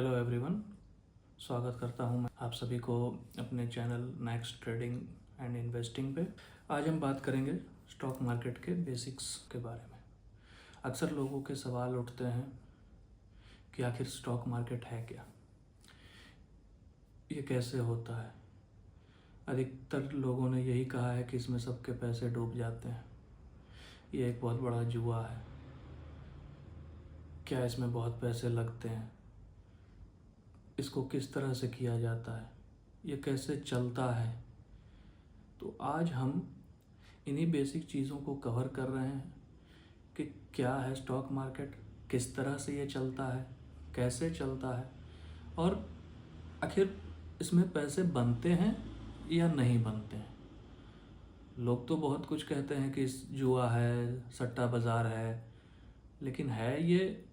Hello everyone, स्वागत करता हूं मैं आप सभी को अपने channel next trading and investing पे। आज हम बात करेंगे स्टॉक मार्केट के बेसिक्स के बारे में। अक्सर लोगों के सवाल उठते हैं कि आखिर स्टॉक मार्केट है क्या, ये कैसे होता है। अधिकतर लोगों ने यही कहा है कि इसमें सबके पैसे डूब जाते हैं, ये एक बहुत बड़ा जुआ है। क्या इसमें बहुत पैसे लगते हैं, इसको किस तरह से किया जाता है, ये कैसे चलता है। तो आज हम इन्हीं बेसिक चीज़ों को कवर कर रहे हैं कि क्या है स्टॉक मार्केट, किस तरह से ये चलता है, कैसे चलता है और आखिर इसमें पैसे बनते हैं या नहीं बनते हैं। लोग तो बहुत कुछ कहते हैं कि इस जुआ है, सट्टा बाज़ार है, लेकिन है ये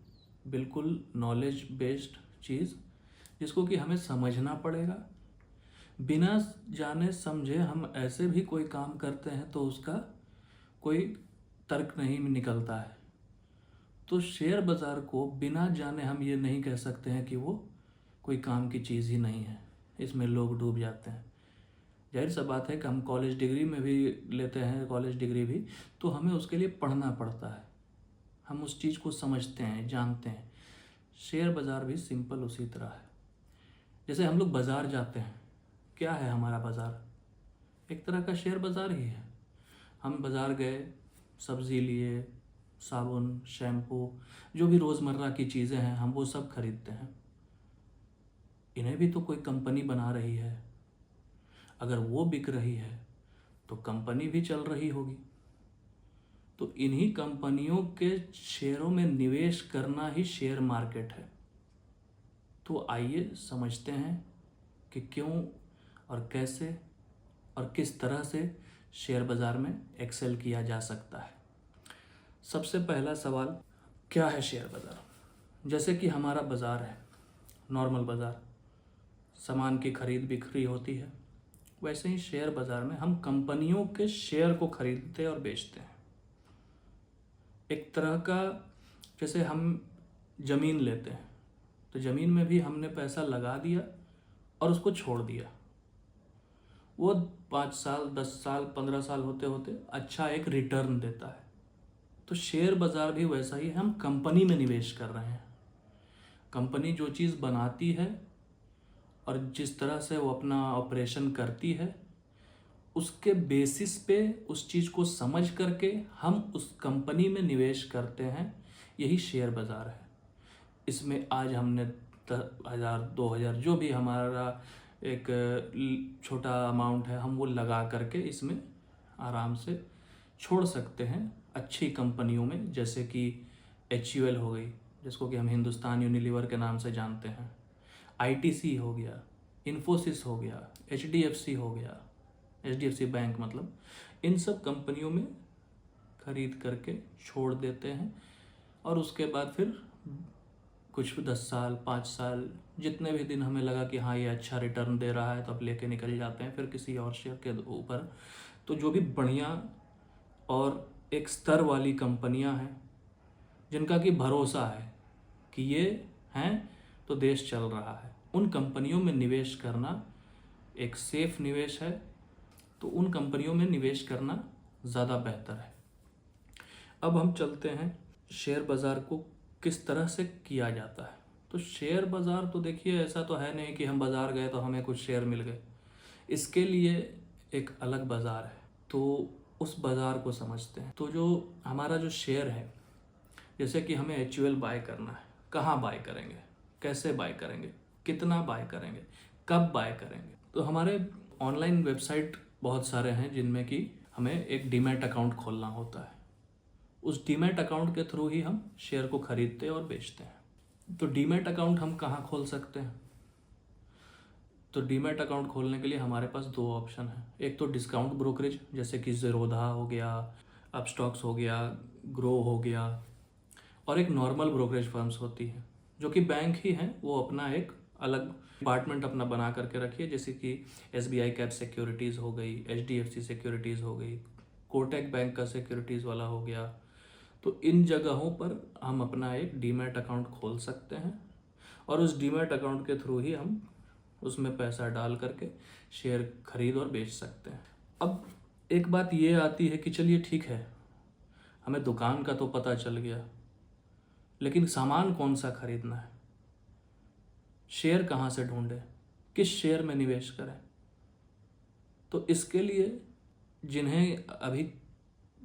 बिल्कुल नॉलेज बेस्ड चीज़ जिसको कि हमें समझना पड़ेगा। बिना जाने समझे हम ऐसे भी कोई काम करते हैं तो उसका कोई तर्क नहीं निकलता है। तो शेयर बाज़ार को बिना जाने हम ये नहीं कह सकते हैं कि वो कोई काम की चीज़ ही नहीं है, इसमें लोग डूब जाते हैं। जाहिर सा बात है कि हम कॉलेज डिग्री में भी लेते हैं, कॉलेज डिग्री भी, तो हमें उसके लिए पढ़ना पड़ता है, हम उस चीज़ को समझते हैं, जानते हैं। शेयर बाज़ार भी सिंपल उसी तरह है। जैसे हम लोग बाज़ार जाते हैं, क्या है हमारा बाज़ार, एक तरह का शेयर बाज़ार ही है। हम बाज़ार गए, सब्ज़ी लिए, साबुन, शैम्पू, जो भी रोज़मर्रा की चीज़ें हैं हम वो सब खरीदते हैं। इन्हें भी तो कोई कंपनी बना रही है, अगर वो बिक रही है तो कंपनी भी चल रही होगी। तो इन्हीं कंपनियों के शेयरों में निवेश करना ही शेयर मार्केट है। तो आइए समझते हैं कि क्यों और कैसे और किस तरह से शेयर बाज़ार में एक्सेल किया जा सकता है। सबसे पहला सवाल, क्या है शेयर बाज़ार। जैसे कि हमारा बाज़ार है, नॉर्मल बाज़ार, सामान की खरीद बिक्री होती है, वैसे ही शेयर बाज़ार में हम कंपनियों के शेयर को खरीदते और बेचते हैं। एक तरह का, जैसे हम ज़मीन लेते हैं तो ज़मीन में भी हमने पैसा लगा दिया और उसको छोड़ दिया, वो 5 साल 10 साल 15 साल होते होते अच्छा एक रिटर्न देता है। तो शेयर बाज़ार भी वैसा ही है, हम कंपनी में निवेश कर रहे हैं। कंपनी जो चीज़ बनाती है और जिस तरह से वो अपना ऑपरेशन करती है, उसके बेसिस पे उस चीज़ को समझ करके हम उस कंपनी में निवेश करते हैं। यही शेयर बाज़ार है। इसमें आज हमने 10,000 2,000 जो भी हमारा एक छोटा अमाउंट है, हम वो लगा करके इसमें आराम से छोड़ सकते हैं अच्छी कंपनियों में, जैसे कि HUL हो गई, जिसको कि हम हिंदुस्तान यूनिलीवर के नाम से जानते हैं, ITC हो गया, इन्फोसिस हो गया, HDFC हो गया, HDFC बैंक मतलब, इन सब कंपनियों में खरीद करके छोड़ देते हैं और उसके बाद फिर कुछ 10 साल 5 साल जितने भी दिन हमें लगा कि हाँ ये अच्छा रिटर्न दे रहा है तो अब लेके निकल जाते हैं फिर किसी और शेयर के ऊपर। तो जो भी बढ़िया और एक स्तर वाली कंपनियां हैं जिनका कि भरोसा है कि ये हैं तो देश चल रहा है, उन कंपनियों में निवेश करना एक सेफ निवेश है। तो उन कंपनियों में निवेश करना ज़्यादा बेहतर है। अब हम चलते हैं शेयर बाज़ार को किस तरह से किया जाता है। तो शेयर बाज़ार तो देखिए, ऐसा तो है नहीं कि हम बाज़ार गए तो हमें कुछ शेयर मिल गए। इसके लिए एक अलग बाज़ार है, तो उस बाज़ार को समझते हैं। तो जो हमारा जो शेयर है, जैसे कि हमें HUL बाय करना है, कहाँ बाय करेंगे, कैसे बाय करेंगे, कितना बाय करेंगे, कब बाय करेंगे। तो हमारे ऑनलाइन वेबसाइट बहुत सारे हैं जिनमें कि हमें एक डीमैट अकाउंट खोलना होता है। उस डीमैट अकाउंट के थ्रू ही हम शेयर को खरीदते और बेचते हैं। तो डीमैट अकाउंट हम कहाँ खोल सकते हैं। तो डीमैट अकाउंट खोलने के लिए हमारे पास 2 ऑप्शन है। एक तो डिस्काउंट ब्रोकरेज, जैसे कि ज़ेरोधा हो गया, अपस्टॉक्स हो गया, ग्रो हो गया, और एक नॉर्मल ब्रोकरेज फर्म्स होती हैं जो कि बैंक ही हैं, वो अपना एक अलग डिपार्टमेंट अपना बना करके रखिए, जैसे कि SBI कैप सिक्योरिटीज़ हो गई, HDFC सिक्योरिटीज़ हो गई, कोटक बैंक का सिक्योरिटीज़ वाला हो गया। तो इन जगहों पर हम अपना एक डीमैट अकाउंट खोल सकते हैं और उस डीमैट अकाउंट के थ्रू ही हम उसमें पैसा डाल करके शेयर खरीद और बेच सकते हैं। अब एक बात ये आती है कि चलिए ठीक है, हमें दुकान का तो पता चल गया, लेकिन सामान कौन सा खरीदना है, शेयर कहाँ से ढूंढें, किस शेयर में निवेश करें। तो इसके लिए जिन्हें अभी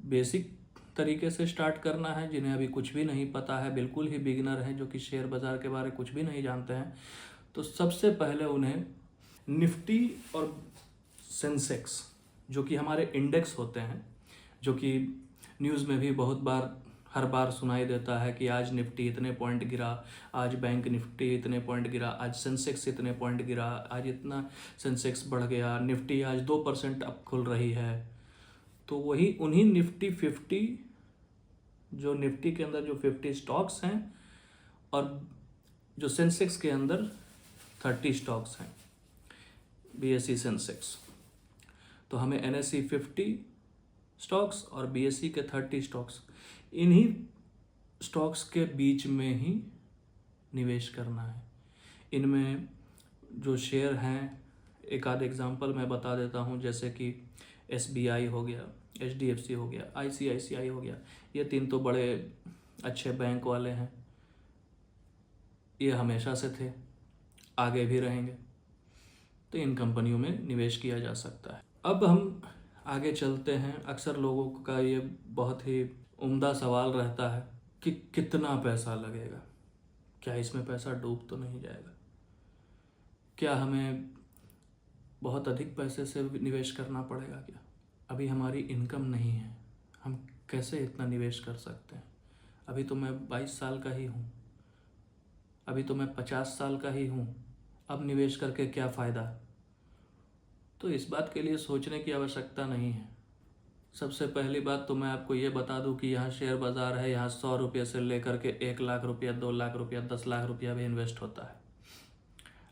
बेसिक तरीके से स्टार्ट करना है, जिन्हें अभी कुछ भी नहीं पता है, बिल्कुल ही बिगिनर हैं, जो कि शेयर बाज़ार के बारे में कुछ भी नहीं जानते हैं, तो सबसे पहले उन्हें निफ्टी और सेंसेक्स, जो कि हमारे इंडेक्स होते हैं, जो कि न्यूज़ में भी बहुत बार हर बार सुनाई देता है कि आज निफ्टी इतने पॉइंट गिरा, आज बैंक निफ्टी इतने पॉइंट गिरा, आज सेंसेक्स इतने पॉइंट गिरा, आज इतना सेंसेक्स बढ़ गया, निफ्टी आज 2% अप खुल रही है। तो वही उन्हीं निफ्टी 50, जो निफ्टी के अंदर जो 50 स्टॉक्स हैं और जो सेंसेक्स के अंदर 30 स्टॉक्स हैं, बीएसई सेंसेक्स, तो हमें एनएसई 50 स्टॉक्स और बीएसई के 30 स्टॉक्स, इन्हीं स्टॉक्स के बीच में ही निवेश करना है। इनमें जो शेयर हैं, एक आध एग्जांपल मैं बता देता हूं, जैसे कि एसबीआई हो गया, एचडीएफसी हो गया, आईसीआईसीआई हो गया, ये 3 तो बड़े अच्छे बैंक वाले हैं, ये हमेशा से थे, आगे भी रहेंगे, तो इन कंपनियों में निवेश किया जा सकता है। अब हम आगे चलते हैं। अक्सर लोगों का ये बहुत ही उम्दा सवाल रहता है कि कितना पैसा लगेगा, क्या इसमें पैसा डूब तो नहीं जाएगा, क्या हमें बहुत अधिक पैसे से निवेश करना पड़ेगा क्या, अभी हमारी इनकम नहीं है, हम कैसे इतना निवेश कर सकते हैं, अभी तो मैं 22 साल का ही हूँ, अभी तो मैं 50 साल का ही हूँ, अब निवेश करके क्या फ़ायदा। तो इस बात के लिए सोचने की आवश्यकता नहीं है। सबसे पहली बात तो मैं आपको ये बता दूं कि यहाँ शेयर बाज़ार है, यहाँ 100 रुपये से लेकर के 1 लाख रुपया, 2 लाख रुपया, 10 लाख रुपया भी इन्वेस्ट होता है।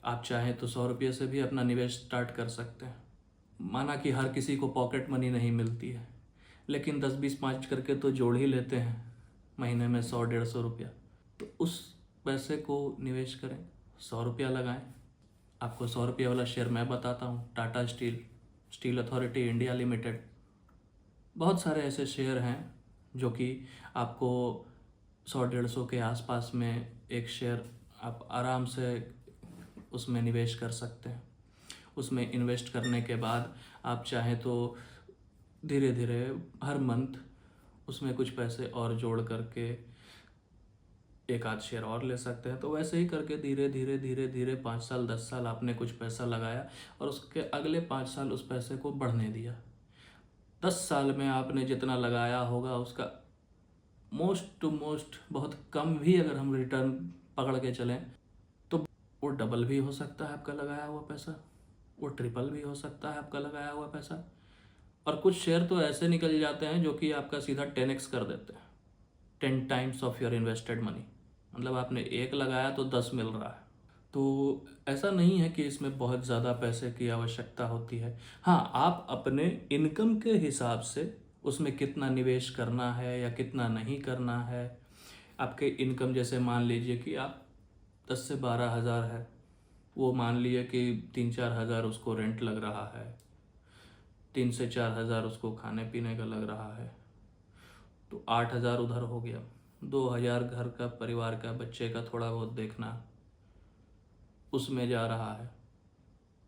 आप चाहें तो 100 रुपये से भी अपना निवेश स्टार्ट कर सकते हैं। माना कि हर किसी को पॉकेट मनी नहीं मिलती है, लेकिन 10, 20, 5 करके तो जोड़ ही लेते हैं महीने में 100, 150 रुपया। तो उस पैसे को निवेश करें, 100 रुपया लगाएं। आपको 100 रुपये वाला शेयर मैं बताता हूँ, Tata steel, steel authority India limited, बहुत सारे ऐसे शेयर हैं जो कि आपको 100-150 के आसपास में एक शेयर आप आराम से उसमें निवेश कर सकते हैं। उसमें इन्वेस्ट करने के बाद आप चाहें तो धीरे धीरे हर मंथ उसमें कुछ पैसे और जोड़ करके एक आध शेयर और ले सकते हैं। तो वैसे ही करके धीरे धीरे धीरे धीरे 5 साल 10 साल आपने कुछ पैसा लगाया और उसके अगले 5 साल उस पैसे को बढ़ने दिया। 10 साल में आपने जितना लगाया होगा उसका मोस्ट टू मोस्ट बहुत कम भी अगर हम रिटर्न पकड़ के चलें तो वो डबल भी हो सकता है आपका लगाया हुआ पैसा, वो ट्रिपल भी हो सकता है आपका लगाया हुआ पैसा। और कुछ शेयर तो ऐसे निकल जाते हैं जो कि आपका सीधा 10x कर देते हैं, 10 times of your invested money. मतलब आपने 1 लगाया तो 10 मिल रहा है। तो ऐसा नहीं है कि इसमें बहुत ज़्यादा पैसे की आवश्यकता होती है। हाँ, आप अपने इनकम के हिसाब से उसमें कितना निवेश करना है या कितना नहीं करना है। आपके इनकम जैसे मान लीजिए कि आप 10 से 12 हज़ार है, वो मान लिए कि 3-4 हज़ार उसको रेंट लग रहा है, 3 से 4 हज़ार उसको खाने पीने का लग रहा है, तो 8 हज़ार उधर हो गया। 2 हज़ार घर का, परिवार का, बच्चे का थोड़ा बहुत देखना उसमें जा रहा है।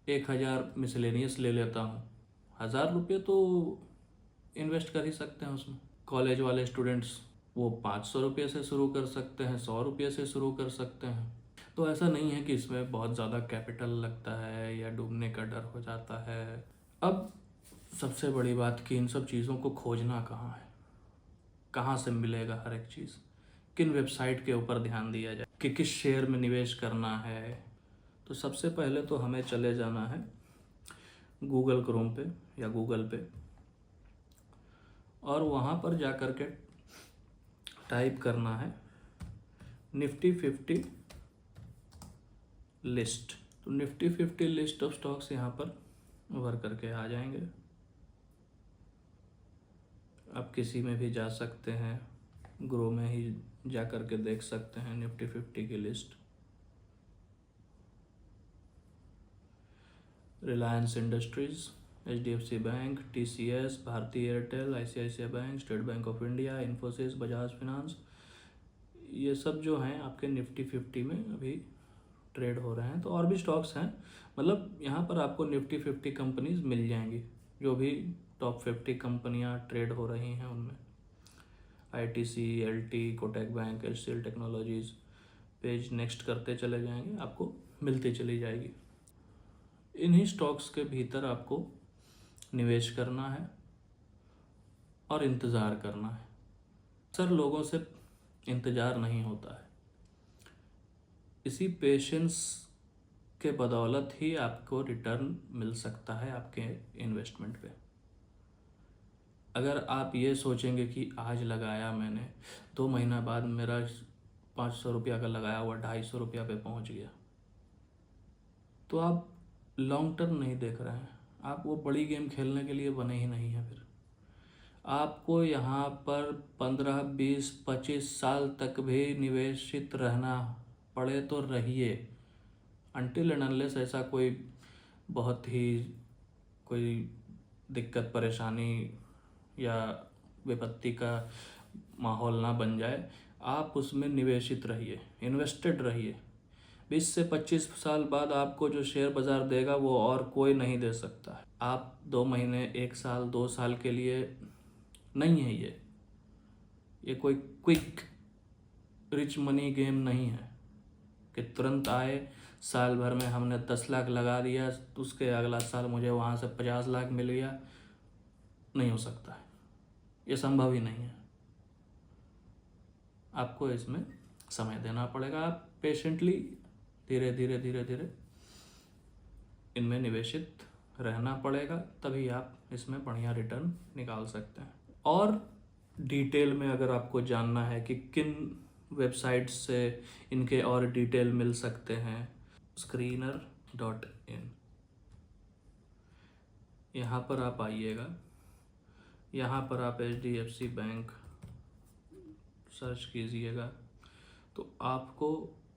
1 हज़ार मिसलेनियस ले लेता हूँ, 1,000 रुपये तो इन्वेस्ट कर ही सकते हैं उसमें। कॉलेज वाले स्टूडेंट्स वो 500 रुपये से शुरू कर सकते हैं, 100 रुपये से शुरू कर सकते हैं। तो ऐसा नहीं है कि इसमें बहुत ज़्यादा कैपिटल लगता है या डूबने का डर हो जाता है। अब सबसे बड़ी बात कि इन सब चीज़ों को खोजना कहाँ है, कहाँ से मिलेगा हर एक चीज़, किन वेबसाइट के ऊपर ध्यान दिया जाए कि किस शेयर में निवेश करना है। तो सबसे पहले तो हमें चले जाना है गूगल क्रोम पे या गूगल पे, और वहाँ पर जा कर के टाइप करना है निफ्टी 50 लिस्ट। तो निफ्टी 50 लिस्ट ऑफ स्टॉक्स यहाँ पर भर करके आ जाएंगे। आप किसी में भी जा सकते हैं, ग्रो में ही जा कर के देख सकते हैं निफ्टी 50 की list. Reliance industries, HDFC bank, TCS, Bharti Airtel, ICICI bank, State Bank of India, Infosys, Bajaj finance, ये सब जो हैं आपके निफ्टी 50 में अभी ट्रेड हो रहे हैं। तो और भी स्टॉक्स हैं, मतलब यहाँ पर आपको निफ्टी 50 कंपनीज मिल जाएंगी, जो भी टॉप 50 कंपनियाँ ट्रेड हो रही हैं उनमें। ITC, LT, Kotak bank, HCL technologies, page next करते चले जाएंगे, आपको मिलती चली जाएगी। इन्हीं स्टॉक्स के भीतर आपको निवेश करना है और इंतज़ार करना है। अक्सर लोगों से इंतज़ार नहीं होता है। इसी पेशेंस के बदौलत ही आपको रिटर्न मिल सकता है आपके इन्वेस्टमेंट पे। अगर आप ये सोचेंगे कि आज लगाया मैंने, 2 महीना बाद मेरा 500 रुपया का लगाया हुआ 250 रुपया पे पहुंच गया, तो आप लॉन्ग टर्म नहीं देख रहे हैं। आप वो बड़ी गेम खेलने के लिए बने ही नहीं हैं। फिर आपको यहाँ पर 15, 20, 25 साल तक भी निवेशित रहना पड़े तो रहिए, अनटिल एंड अनलेस ऐसा कोई बहुत ही कोई दिक्कत परेशानी या विपत्ति का माहौल ना बन जाए। आप उसमें निवेशित रहिए, इन्वेस्टेड रहिए। 20 से 25 साल बाद आपको जो शेयर बाज़ार देगा वो और कोई नहीं दे सकता है। आप 2 महीने, 1 साल, 2 साल के लिए नहीं है ये कोई क्विक रिच मनी गेम नहीं है कि तुरंत आए, साल भर में हमने 10 लाख लगा दिया, उसके अगला साल मुझे वहाँ से 50 लाख मिल गया। नहीं हो सकता है, ये संभव ही नहीं है। आपको इसमें समय देना पड़ेगा। आप पेशेंटली धीरे धीरे धीरे धीरे इनमें निवेशित रहना पड़ेगा, तभी आप इसमें बढ़िया रिटर्न निकाल सकते हैं। और डिटेल में अगर आपको जानना है कि किन वेबसाइट्स से इनके और डिटेल मिल सकते हैं, screener.in, यहाँ पर आप आइएगा। यहाँ पर आप HDFC बैंक सर्च कीजिएगा तो आपको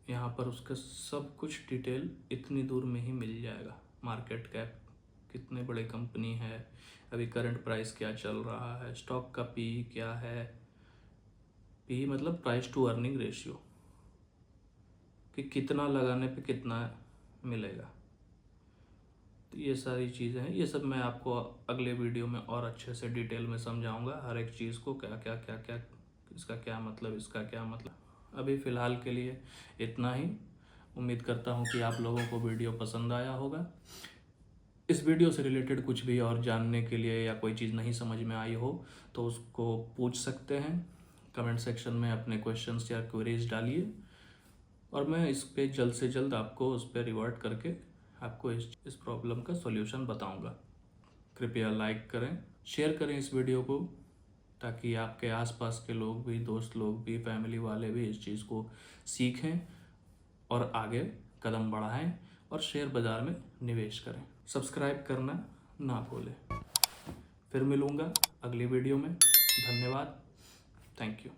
यहाँ पर उसका सब कुछ डिटेल इतनी दूर में ही मिल जाएगा। मार्केट कैप, कितने बड़े कंपनी है, अभी करंट प्राइस क्या चल रहा है, स्टॉक का PE क्या है, PE मतलब प्राइस टू अर्निंग रेशियो, कि कितना लगाने पे कितना मिलेगा। तो ये सारी चीज़ें हैं, ये सब मैं आपको अगले वीडियो में और अच्छे से डिटेल में समझाऊंगा, हर एक चीज़ को क्या क्या क्या क्या, इसका क्या मतलब, इसका क्या मतलब। अभी फ़िलहाल के लिए इतना ही। उम्मीद करता हूँ कि आप लोगों को वीडियो पसंद आया होगा। इस वीडियो से रिलेटेड कुछ भी और जानने के लिए या कोई चीज़ नहीं समझ में आई हो तो उसको पूछ सकते हैं कमेंट सेक्शन में। अपने क्वेश्चंस या क्वेरीज डालिए और मैं इस पे जल्द से जल्द आपको उस पर रिवर्ट करके आपको इस प्रॉब्लम का सॉल्यूशन बताऊंगा। कृपया लाइक करें, शेयर करें इस वीडियो को, ताकि आपके आसपास के लोग भी, दोस्त लोग भी, फैमिली वाले भी इस चीज़ को सीखें और आगे कदम बढ़ाएं और शेयर बाज़ार में निवेश करें। सब्सक्राइब करना ना भूलें। फिर मिलूँगा अगली वीडियो में। धन्यवाद। Thank you.